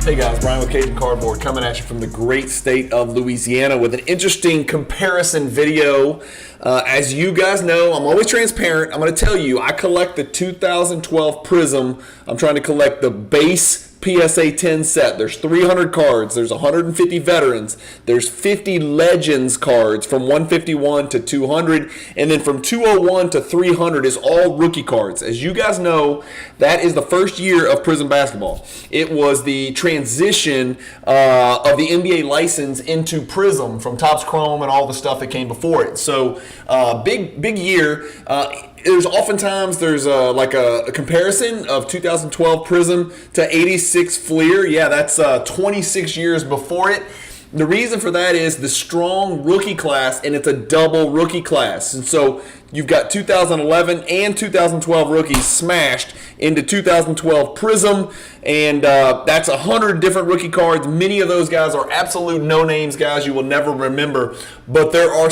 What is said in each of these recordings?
Hey guys, Brian with Cajun Cardboard coming at you from the great state of Louisiana with an interesting comparison video. As you guys know, I'm always transparent. I'm going to tell you, I collect the 2012 Prism. I'm trying to collect the base PSA 10 set. There's 300 cards. There's 150 veterans. There's 50 legends cards from 151 to 200. And then from 201 to 300 is all rookie cards. As you guys know, that is the first year of Prism basketball. It was the transition of the NBA license into Prism from Topps Chrome and all the stuff that came before it. So big year. There's like a comparison of 2012 Prism to 86 Fleer. Yeah, that's 26 years before it. The reason for that is the strong rookie class, and it's a double rookie class. And so you've got 2011 and 2012 rookies smashed into 2012 Prism, and that's 100 different rookie cards. Many of those guys are absolute no-names guys you will never remember, but there are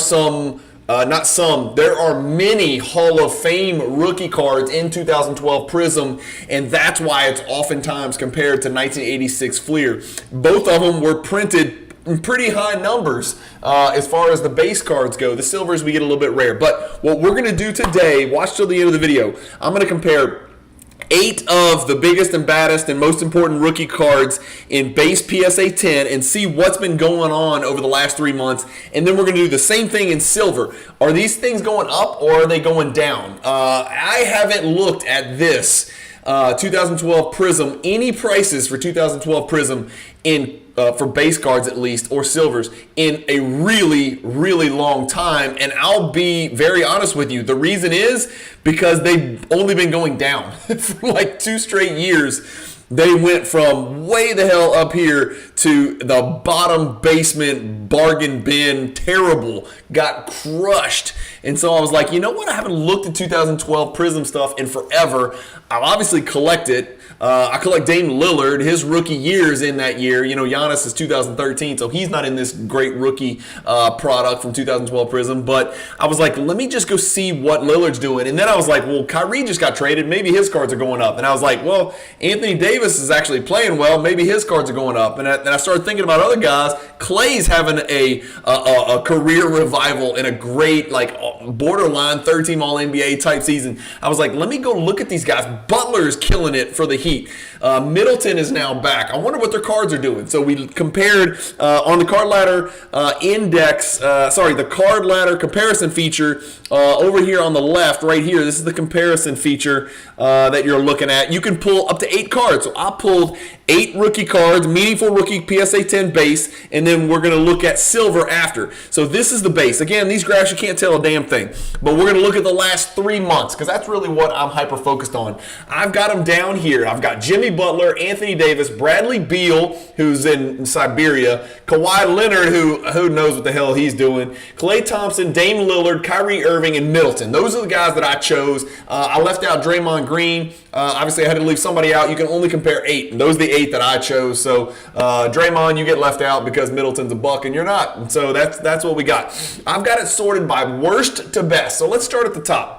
there are many Hall of Fame rookie cards in 2012 Prism, and that's why it's oftentimes compared to 1986 Fleer. Both of them were printed in pretty high numbers as far as the base cards go. The silvers we get a little bit rare. But what we're going to do today, watch till the end of the video, I'm going to compare 8 of the biggest and baddest and most important rookie cards in base PSA 10 and see what's been going on over the last 3 months. And then we're going to do the same thing in silver. Are these things going up or are they going down? I haven't looked at this 2012 Prism, any prices for 2012 Prism in for base cards at least, or silvers, in a really long time. And I'll be very honest with you. The reason is because they've only been going down for like 2 straight years. They went from way the hell up here to the bottom basement bargain bin, terrible, got crushed. And so I was like, you know what? I haven't looked at 2012 Prism stuff in forever. I'll obviously collect it. I collect Dame Lillard, his rookie years in that year. You know, Giannis is 2013, so he's not in this great rookie product from 2012 Prism. But I was like, let me just go see what Lillard's doing. And then I was like, well, Kyrie just got traded. Maybe his cards are going up. And I was like, well, Anthony Davis is actually playing well. Maybe his cards are going up. And I started thinking about other guys. Clay's having a career revival in a great, like, borderline third-team All-NBA type season. I was like, let me go look at these guys. Butler's killing it for the Heat. Middleton is now back. I wonder what their cards are doing. So we compared on the card ladder the card ladder comparison feature over here on the left, right here. This is the comparison feature that you're looking at. You can pull up to 8 cards. So I pulled 8 rookie cards, meaningful rookie PSA 10 base, and then we're going to look at silver after. So this is the base. Again, these graphs, you can't tell a damn thing. But we're going to look at the last 3 months because that's really what I'm hyper-focused on. I've got them down here. I've got Jimmy Butler, Anthony Davis, Bradley Beal, who's in Siberia, Kawhi Leonard, who knows what the hell he's doing, Klay Thompson, Dame Lillard, Kyrie Irving, and Middleton. Those are the guys that I chose. I left out Draymond Green. Obviously, I had to leave somebody out. You can only compare 8, and those are the 8 that I chose. So Draymond, you get left out because Middleton's a buck and you're not. And so that's what we got. I've got it sorted by worst to best. So let's start at the top.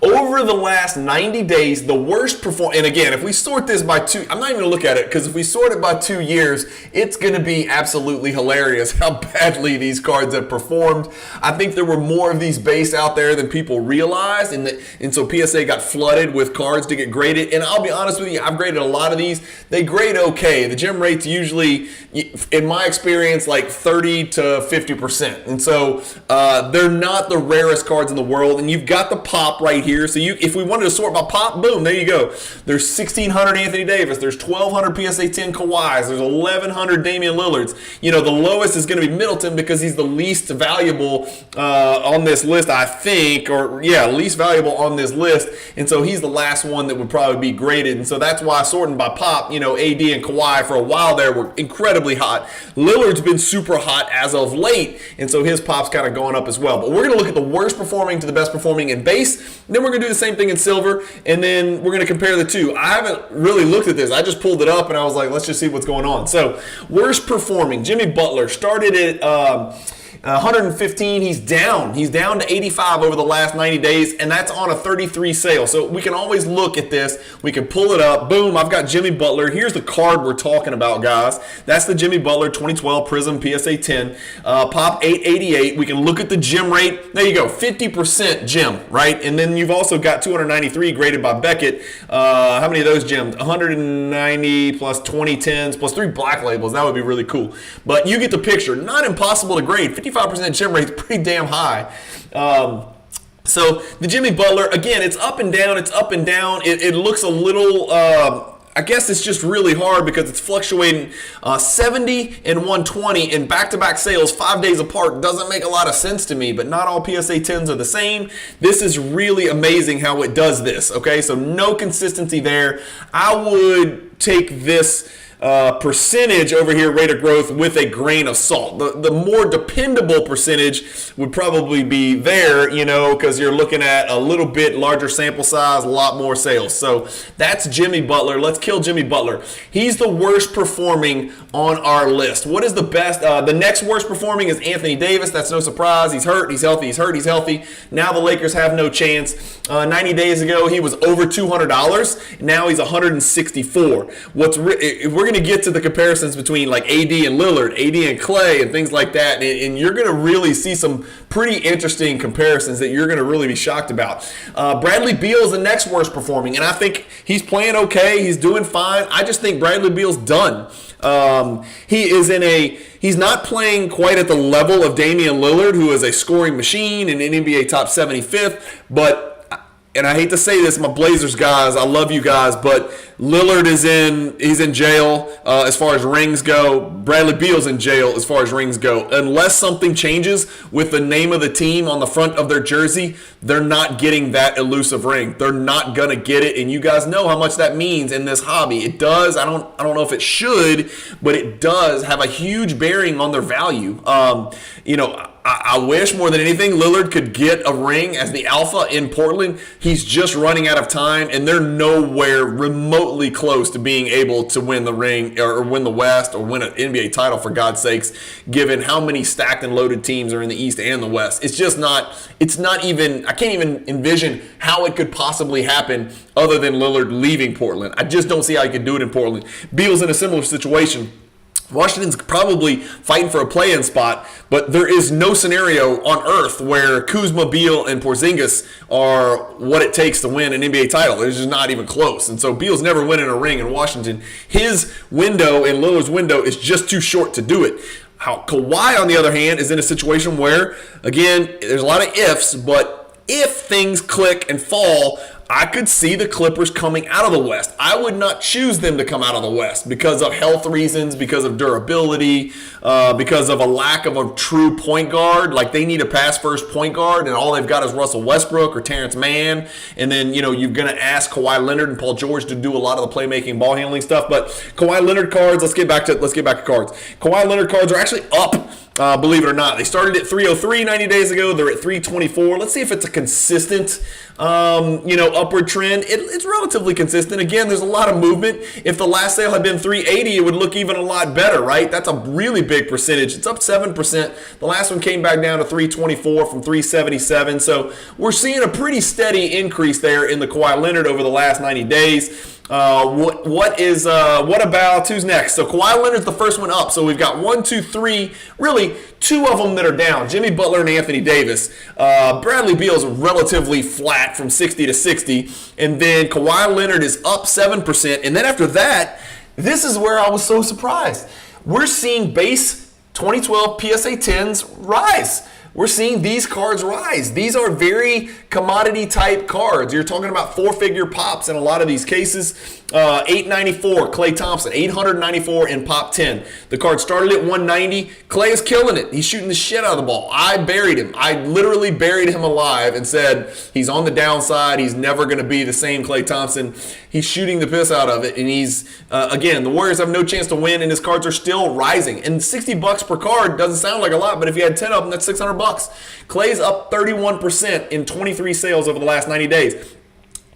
Over the last 90 days, the worst perform. And again, if we sort this by 2, I'm not even going to look at it because if we sort it by 2 years, it's going to be absolutely hilarious how badly these cards have performed. I think there were more of these base out there than people realized, and so PSA got flooded with cards to get graded. And I'll be honest with you, I've graded a lot of these. They grade okay. The gem rate's usually, in my experience, like 30 to 50%. And so they're not the rarest cards in the world. And you've got the pop right here. So if we wanted to sort by pop, boom, there you go. There's 1,600 Anthony Davis. There's 1,200 PSA 10 Kawhis. There's 1,100 Damian Lillards. You know, the lowest is going to be Middleton because he's the least valuable on this list, I think. Least valuable on this list. And so he's the last one that would probably be graded. And so that's why sorting by pop, you know, AD and Kawhi for a while there were incredibly hot. Lillard's been super hot as of late. And so his pop's kind of going up as well. But we're going to look at the worst performing to the best performing in base. Then we're going to do the same thing in silver, and then we're going to compare the two. I haven't really looked at this. I just pulled it up, and I was like, let's just see what's going on. So, worst performing. Jimmy Butler started at 115, he's down. He's down to 85 over the last 90 days, and that's on a 33 sale. So we can always look at this. We can pull it up. Boom, I've got Jimmy Butler. Here's the card we're talking about, guys. That's the Jimmy Butler 2012 Prism PSA 10. Pop 888. We can look at the gem rate. There you go, 50% gem, right? And then you've also got 293 graded by Beckett. How many of those gems? 190 plus 20 10s plus 3 black labels. That would be really cool. But you get the picture. Not impossible to grade. 55% gem rate is pretty damn high. So the Jimmy Butler, again, it's up and down. It's up and down. It looks a little, I guess it's just really hard because it's fluctuating 70 and 120 in back-to-back sales 5 days apart. Doesn't make a lot of sense to me, but not all PSA 10s are the same. This is really amazing how it does this, okay? So no consistency there. I would take this percentage over here, rate of growth, with a grain of salt. The more dependable percentage would probably be there, you know, because you're looking at a little bit larger sample size, a lot more sales. So that's Jimmy Butler. Let's kill Jimmy Butler. He's the worst performing on our list. What is the best? The next worst performing is Anthony Davis. That's no surprise. He's hurt, he's healthy, he's hurt, he's healthy. Now the Lakers have no chance. 90 days ago, he was over $200. Now he's 164. If we're going to get to the comparisons between like AD and Lillard, AD and Clay, and things like that, and you're going to really see some pretty interesting comparisons that you're going to really be shocked about. Bradley Beal is the next worst performing, and I think he's playing okay. He's doing fine. I just think Bradley Beal's done. He's not playing quite at the level of Damian Lillard, who is a scoring machine and an NBA top 75th, but and I hate to say this, my Blazers guys, I love you guys, but Lillard he's in jail as far as rings go. Bradley Beal's in jail as far as rings go. Unless something changes with the name of the team on the front of their jersey, they're not getting that elusive ring. They're not gonna get it, and you guys know how much that means in this hobby. It does. I don't know if it should, but it does have a huge bearing on their value. I wish more than anything Lillard could get a ring as the alpha in Portland. He's just running out of time, and they're nowhere remotely close to being able to win the ring or win the West or win an NBA title, for God's sakes, given how many stacked and loaded teams are in the East and the West. It's just not even, I can't even envision how it could possibly happen other than Lillard leaving Portland. I just don't see how he could do it in Portland. Beal's in a similar situation. Washington's probably fighting for a play-in spot, but there is no scenario on earth where Kuzma, Beal, and Porzingis are what it takes to win an NBA title. It's just not even close. And so Beal's never winning a ring in Washington. His window and Lillard's window is just too short to do it. How Kawhi, on the other hand, is in a situation where, again, there's a lot of ifs, but if things click and fall, I could see the Clippers coming out of the West. I would not choose them to come out of the West because of health reasons, because of durability, because of a lack of a true point guard. Like, they need a pass-first point guard, and all they've got is Russell Westbrook or Terrence Mann. And then, you're going to ask Kawhi Leonard and Paul George to do a lot of the playmaking, ball handling stuff. But Kawhi Leonard cards, let's get back to cards. Kawhi Leonard cards are actually up. Believe it or not. They started at 303 90 days ago. They're at 324. Let's see if it's a consistent, upward trend. It's relatively consistent. Again, there's a lot of movement. If the last sale had been 380, it would look even a lot better, right? That's a really big percentage. It's up 7%. The last one came back down to 324 from 377. So we're seeing a pretty steady increase there in the Kawhi Leonard over the last 90 days. What about who's next? So Kawhi Leonard's the first one up. So we've got 1, 2, 3, really two of them that are down. Jimmy Butler and Anthony Davis. Bradley Beal's relatively flat from 60 to 60. And then Kawhi Leonard is up 7%. And then after that, this is where I was so surprised. We're seeing base 2012 PSA 10s rise. We're seeing these cards rise. These are very commodity type cards. You're talking about four-figure pops in a lot of these cases. 894, Klay Thompson, 894 in pop 10. The card started at 190. Klay is killing it. He's shooting the shit out of the ball. I buried him. I literally buried him alive and said he's on the downside. He's never going to be the same Klay Thompson. He's shooting the piss out of it. And he's, again, the Warriors have no chance to win, and his cards are still rising. And $60 per card doesn't sound like a lot, but if you had 10 of them, that's $600. Klay's up 31% in 23 sales over the last 90 days.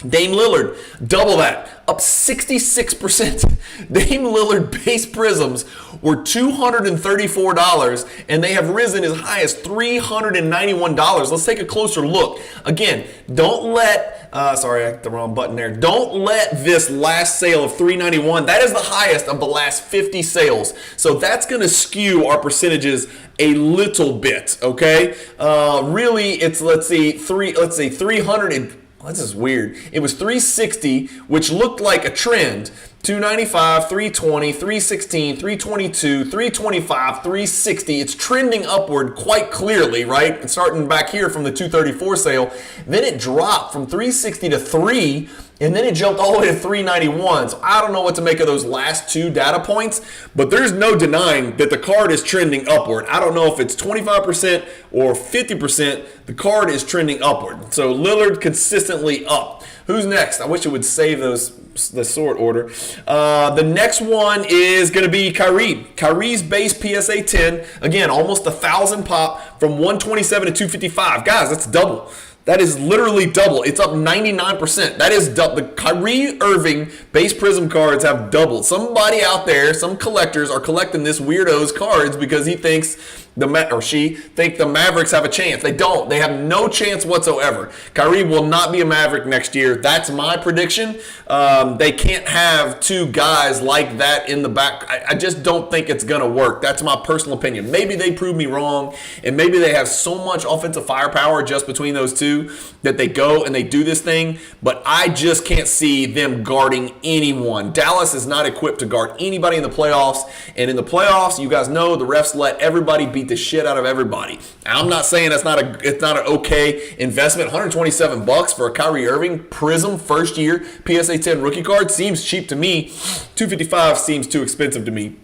Dame Lillard, double that, up 66%. Dame Lillard base Prisms were $234, and they have risen as high as $391. Let's take a closer look. Again, don't let, sorry, I hit the wrong button there. Don't let this last sale of $391, that is the highest of the last 50 sales. So that's going to skew our percentages a little bit, okay? Really, it's, let's see, 300. This is weird. It was 360, which looked like a trend. 295, 320, 316, 322, 325, 360. It's trending upward quite clearly, right? It's starting back here from the 234 sale. Then it dropped from 360 to 3, and then it jumped all the way to 391. So I don't know what to make of those last two data points, but there's no denying that the card is trending upward. I don't know if it's 25% or 50%. The card is trending upward. So Lillard consistently up. Who's next? I wish it would save the sort order. The next one is going to be Kyrie. Kyrie's base PSA 10. Again, almost 1,000 pop from 127 to 255. Guys, that's double. That is literally double. It's up 99%. That is double. The Kyrie Irving base Prism cards have doubled. Somebody out there, some collectors are collecting this weirdo's cards because he thinks she think the Mavericks have a chance. They don't. They have no chance whatsoever. Kyrie will not be a Maverick next year. That's my prediction. They can't have two guys like that in the back. I just don't think it's going to work. That's my personal opinion. Maybe they prove me wrong, and maybe they have so much offensive firepower just between those two that they go and they do this thing, but I just can't see them guarding anyone. Dallas is not equipped to guard anybody in the playoffs, and in the playoffs, you guys know the refs let everybody beat the shit out of everybody. I'm not saying it's not an okay investment. $127 for a Kyrie Irving Prism first year PSA 10 rookie card seems cheap to me. $255 seems too expensive to me.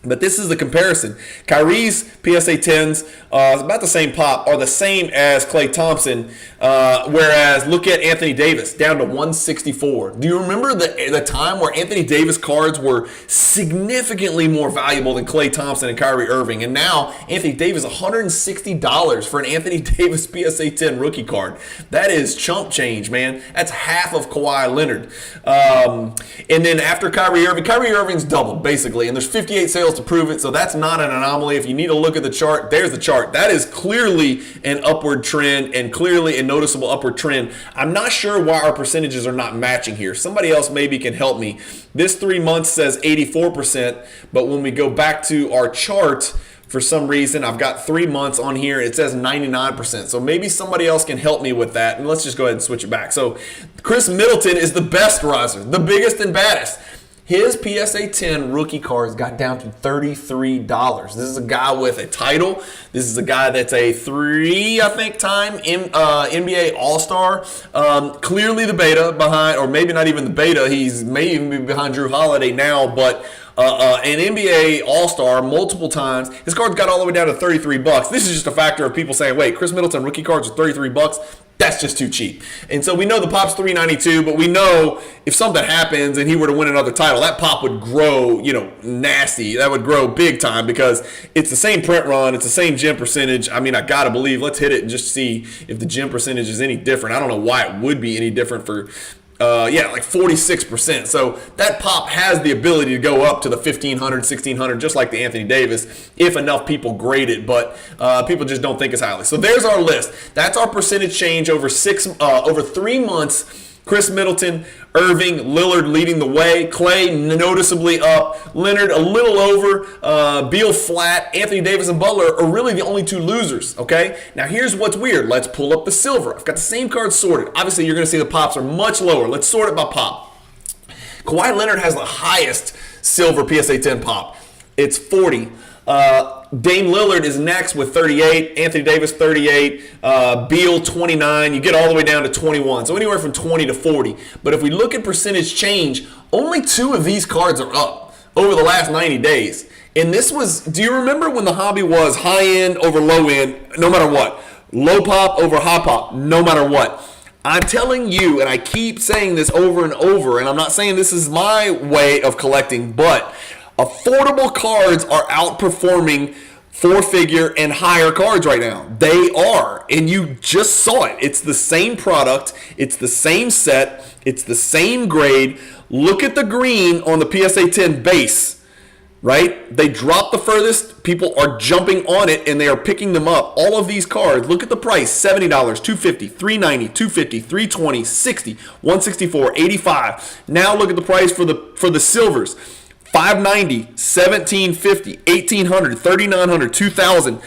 But this is the comparison. Kyrie's PSA 10s, about the same pop, are the same as Klay Thompson, whereas look at Anthony Davis, down to 164. Do you remember the time where Anthony Davis cards were significantly more valuable than Klay Thompson and Kyrie Irving? And now Anthony Davis, $160 for an Anthony Davis PSA 10 rookie card. That is chump change, man. That's half of Kawhi Leonard. And then after Kyrie Irving's doubled, basically, and there's 58 sales to prove it, so that's not an anomaly. If you need to look at the chart, there's the chart. That is clearly an upward trend and clearly a noticeable upward trend. I'm not sure why our percentages are not matching here. Somebody else maybe can help me. This 3 months says 84%, but when we go back to our chart, for some reason, I've got 3 months on here. It says 99%. So maybe somebody else can help me with that. And let's just go ahead and switch it back. So Chris Middleton is the best riser, the biggest and baddest. His PSA 10 rookie cards got down to $33. This is a guy with a title. This is a guy that's a time NBA All-Star. Clearly the beta behind, or maybe not even the beta. He's maybe even be behind Drew Holiday now, but an NBA All-Star multiple times. His cards got all the way down to $33. This is just a factor of people saying, wait, Chris Middleton rookie cards are $33. That's just too cheap. And so we know the pop's $392, but we know if something happens and he were to win another title, that pop would grow, nasty. That would grow big time because it's the same print run. It's the same gem percentage. I mean, I got to believe. Let's hit it and just see if the gem percentage is any different. I don't know why it would be any different for like 46%. So that pop has the ability to go up to the 1,500, 1,600, just like the Anthony Davis, if enough people grade it, but people just don't think it's highly. So there's our list. That's our percentage change over 3 months. Chris Middleton, Irving, Lillard leading the way. Klay noticeably up. Leonard a little over. Beal flat. Anthony Davis and Butler are really the only two losers, okay? Now here's what's weird. Let's pull up the silver. I've got the same cards sorted. Obviously you're going to see the pops are much lower. Let's sort it by pop. Kawhi Leonard has the highest silver PSA 10 pop. It's 40. Dame Lillard is next with 38, Anthony Davis 38, Beal 29. You get all the way down to 21, so anywhere from 20 to 40. But if we look at percentage change, only 2 of these cards are up over the last 90 days. And this was, do you remember when the hobby was high end over low end, no matter what? Low pop over high pop, no matter what. I'm telling you, and I keep saying this over and over, and I'm not saying this is my way of collecting, but affordable cards are outperforming four-figure and higher cards right now. They are, and you just saw it. It's the same product. It's the same set. It's the same grade. Look at the green on the PSA 10 base. Right? They drop the furthest. People are jumping on it and they are picking them up. All of these cards, look at the price. $70, $250, $390, $250, $320, $60, $164, $85. Now look at the price for the silvers. $590, $1,750, $1,800, $3,900, $2,000.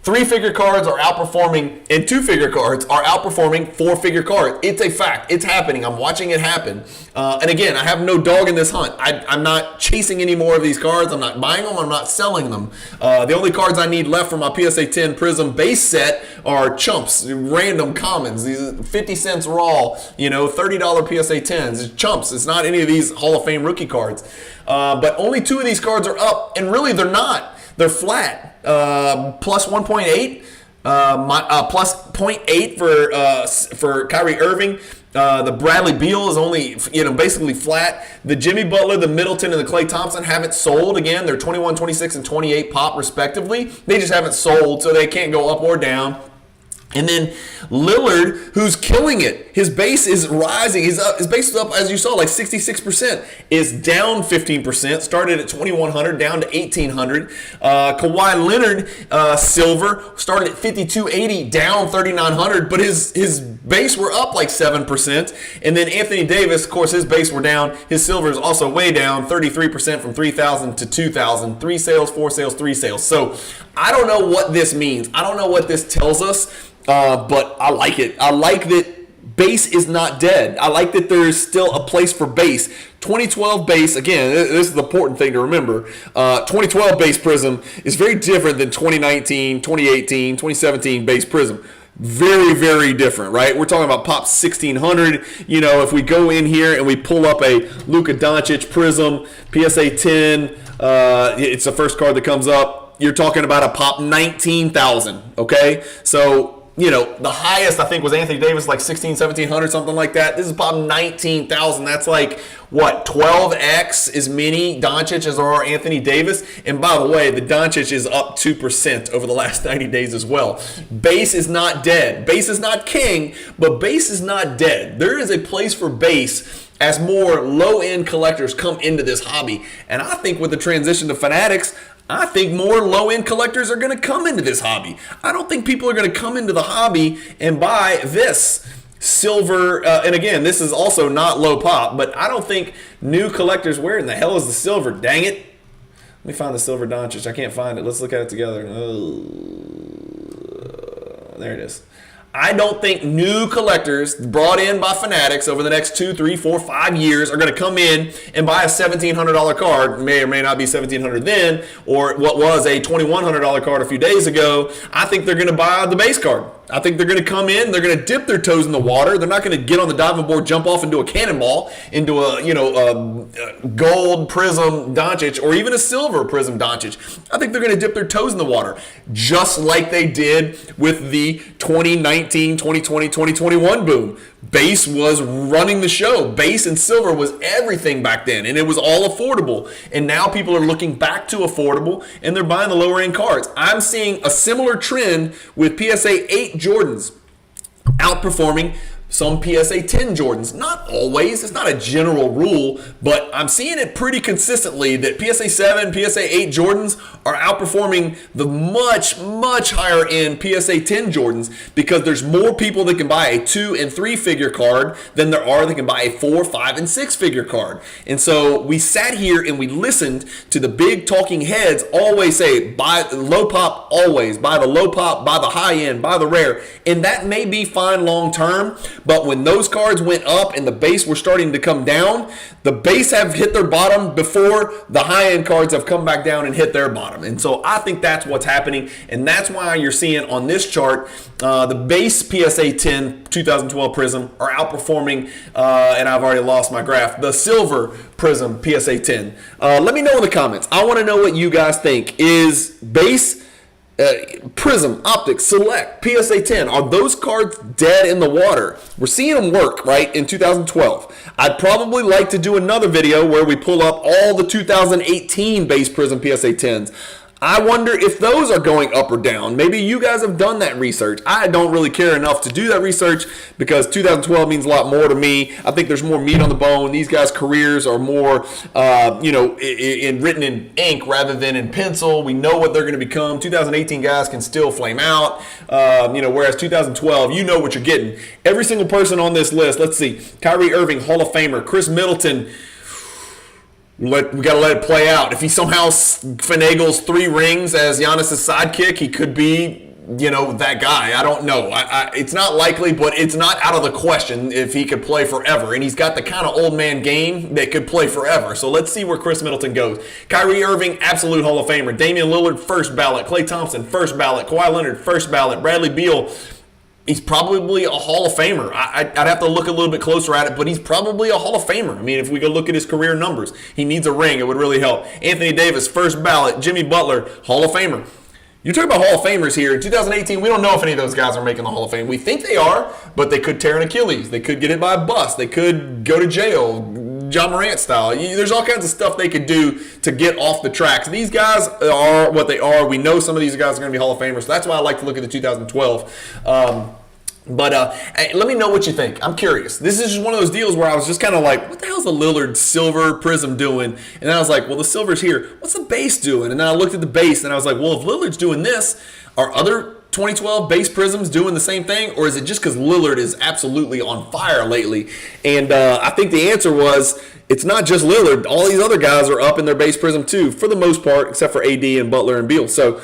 Three-figure cards are outperforming, and two-figure cards are outperforming four-figure cards. It's a fact. It's happening. I'm watching it happen. And again, I have no dog in this hunt. I'm not chasing any more of these cards. I'm not buying them. I'm not selling them. The only cards I need left for my PSA 10 Prism base set are chumps, random commons, these 50 cents raw, $30 PSA 10s. It's chumps. It's not any of these Hall of Fame rookie cards. But only two of these cards are up, and really they're not. They're flat. Plus 1.8, plus 0.8 for Kyrie Irving. The Bradley Beal is only, basically flat. The Jimmy Butler, the Middleton, and the Klay Thompson haven't sold. Again, they're 21, 26, and 28 pop respectively. They just haven't sold, so they can't go up or down. And then Lillard, who's killing it. His base is rising. His base is up, as you saw, like 66%. Is down 15%. Started at 2,100, down to 1,800. Kawhi Leonard, silver, started at 5,280, down 3,900. But his base were up like 7%. And then Anthony Davis, of course, his base were down. His silver is also way down, 33% from 3,000 to 2,000. 3 sales, 4 sales, 3 sales. So I don't know what this means. I don't know what this tells us. But I like it. I like that base is not dead. I like that there's still a place for base. 2012 base, again, this is the important thing to remember. 2012 base Prism is very different than 2019, 2018, 2017 base Prism. Very, very different, right? We're talking about pop 1600. If we go in here and we pull up a Luka Doncic Prism, PSA 10, it's the first card that comes up. You're talking about a pop 19,000, okay? So, the highest I think was Anthony Davis, like 1,700, something like that. This is pop 19,000. That's like, what, 12x as many Doncic as are Anthony Davis? And by the way, the Doncic is up 2% over the last 90 days as well. Base is not dead. Base is not king, but base is not dead. There is a place for base as more low-end collectors come into this hobby. And I think with the transition to Fanatics, I think more low-end collectors are going to come into this hobby. I don't think people are going to come into the hobby and buy this silver. And again, this is also not low pop, but I don't think new collectors, where in the hell is the silver? Dang it. Let me find the silver Doncic. I can't find it. Let's look at it together. Oh, there it is. I don't think new collectors brought in by Fanatics over the next 2, 3, 4, 5 years are going to come in and buy a $1,700 card. May or may not be $1,700 then, or what was a $2,100 card a few days ago. I think they're going to buy the base card. I think they're going to come in, they're going to dip their toes in the water. They're not going to get on the diving board, jump off and do a cannonball into a gold Prism Doncic or even a silver Prism Doncic. I think they're going to dip their toes in the water, just like they did with the 2019, 2020, 2021 boom. Base was running the show. Base and silver was everything back then, and it was all affordable. And now people are looking back to affordable, and they're buying the lower end cards. I'm seeing a similar trend with PSA 8 Jordans outperforming some PSA 10 Jordans. Not always. It's not a general rule, but I'm seeing it pretty consistently that PSA 7, PSA 8 Jordans are outperforming the much, much higher end PSA 10 Jordans because there's more people that can buy a 2 and 3 figure card than there are that can buy a 4, 5, and 6 figure card. And so we sat here and we listened to the big talking heads always say, buy low pop always, buy the low pop, buy the high end, buy the rare. And that may be fine long term, but when those cards went up and the base were starting to come down, the base have hit their bottom before the high-end cards have come back down and hit their bottom. And so I think that's what's happening, and that's why you're seeing on this chart the base PSA 10 2012 Prism are outperforming, and I've already lost my graph, the silver Prism PSA 10. Let me know in the comments. I want to know what you guys think. Is base Prism, Optics, Select, PSA 10, are those cards dead in the water? We're seeing them work, right, in 2012. I'd probably like to do another video where we pull up all the 2018 base Prism PSA 10s. I wonder if those are going up or down. Maybe you guys have done that research. I don't really care enough to do that research because 2012 means a lot more to me. I think there's more meat on the bone. These guys' careers are more, written in ink rather than in pencil. We know what they're going to become. 2018 guys can still flame out. Whereas 2012, you know what you're getting. Every single person on this list. Let's see: Kyrie Irving, Hall of Famer; Chris Middleton. We got to let it play out. If he somehow finagles 3 rings as Giannis' sidekick, he could be, that guy. I don't know. It's not likely, but it's not out of the question if he could play forever. And he's got the kind of old man game that could play forever. So let's see where Chris Middleton goes. Kyrie Irving, absolute Hall of Famer. Damian Lillard, first ballot. Klay Thompson, first ballot. Kawhi Leonard, first ballot. Bradley Beal, he's probably a Hall of Famer. I'd have to look a little bit closer at it, but he's probably a Hall of Famer. I mean, if we go look at his career numbers, he needs a ring. It would really help. Anthony Davis, first ballot. Jimmy Butler, Hall of Famer. You're talking about Hall of Famers here. In 2018, we don't know if any of those guys are making the Hall of Fame. We think they are, but they could tear an Achilles. They could get hit by a bus. They could go to jail, John Morant style. There's all kinds of stuff they could do to get off the tracks. These guys are what they are. We know some of these guys are going to be Hall of Famers. So that's why I like to look at the 2012. Hey, let me know what you think. I'm curious. This is just one of those deals where I was just kind of like, what the hell's the Lillard silver Prism doing? And then I was like, well, the silver's here. What's the base doing? And then I looked at the base and I was like, well, if Lillard's doing this, are other 2012 base Prisms doing the same thing? Or is it just because Lillard is absolutely on fire lately? And I think the answer was, it's not just Lillard. All these other guys are up in their base Prism too, for the most part, except for AD and Butler and Beal. So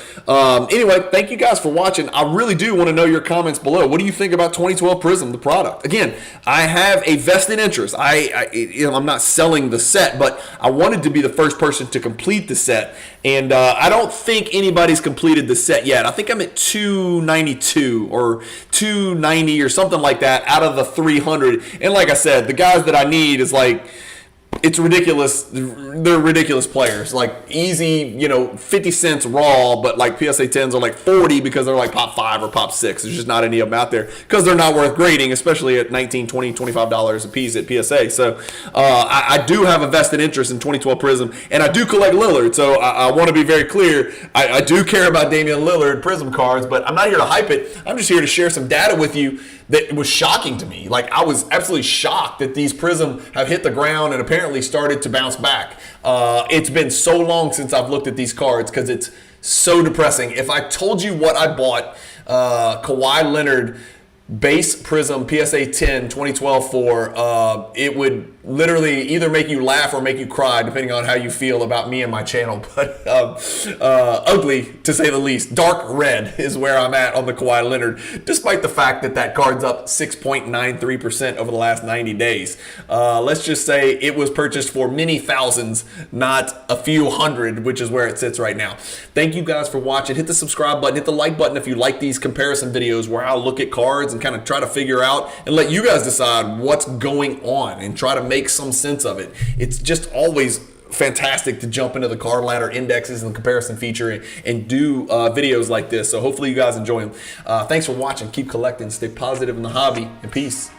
anyway, thank you guys for watching. I really do want to know your comments below. What do you think about 2012 Prism, the product? Again, I have a vested interest. I'm not selling the set, but I wanted to be the first person to complete the set. And I don't think anybody's completed the set yet. I think I'm at 292 or 290 or something like that out of the 300. And like I said, the guys that I need is like, it's ridiculous. They're ridiculous players. Like easy, 50 cents raw, but like PSA 10s are like 40 because they're like pop 5 or pop 6. There's just not any of them out there because they're not worth grading, especially at $19, $20, $25 a piece at PSA. So I do have a vested interest in 2012 Prism, and I do collect Lillard. So I want to be very clear. I do care about Damian Lillard Prism cards, but I'm not here to hype it. I'm just here to share some data with you that was shocking to me. Like, I was absolutely shocked that these Prism have hit the ground and apparently started to bounce back. It's been so long since I've looked at these cards because it's so depressing. If I told you what I bought Kawhi Leonard base Prism PSA 10 2012 for, it would literally either make you laugh or make you cry depending on how you feel about me and my channel. But ugly, to say the least. Dark red is where I'm at on the Kawhi Leonard, despite the fact that that card's up 6.93% over the last 90 days. Let's just say it was purchased for many thousands, not a few hundred, which is where it sits right now. Thank you guys for watching. Hit the subscribe button, hit the like button if you like these comparison videos where I'll look at cards and kind of try to figure out and let you guys decide what's going on and try to make some sense of it. It's just always fantastic to jump into the card ladder indexes and the comparison feature and do videos like this. So hopefully you guys enjoy them. Thanks for watching. Keep collecting. Stay positive in the hobby, and peace.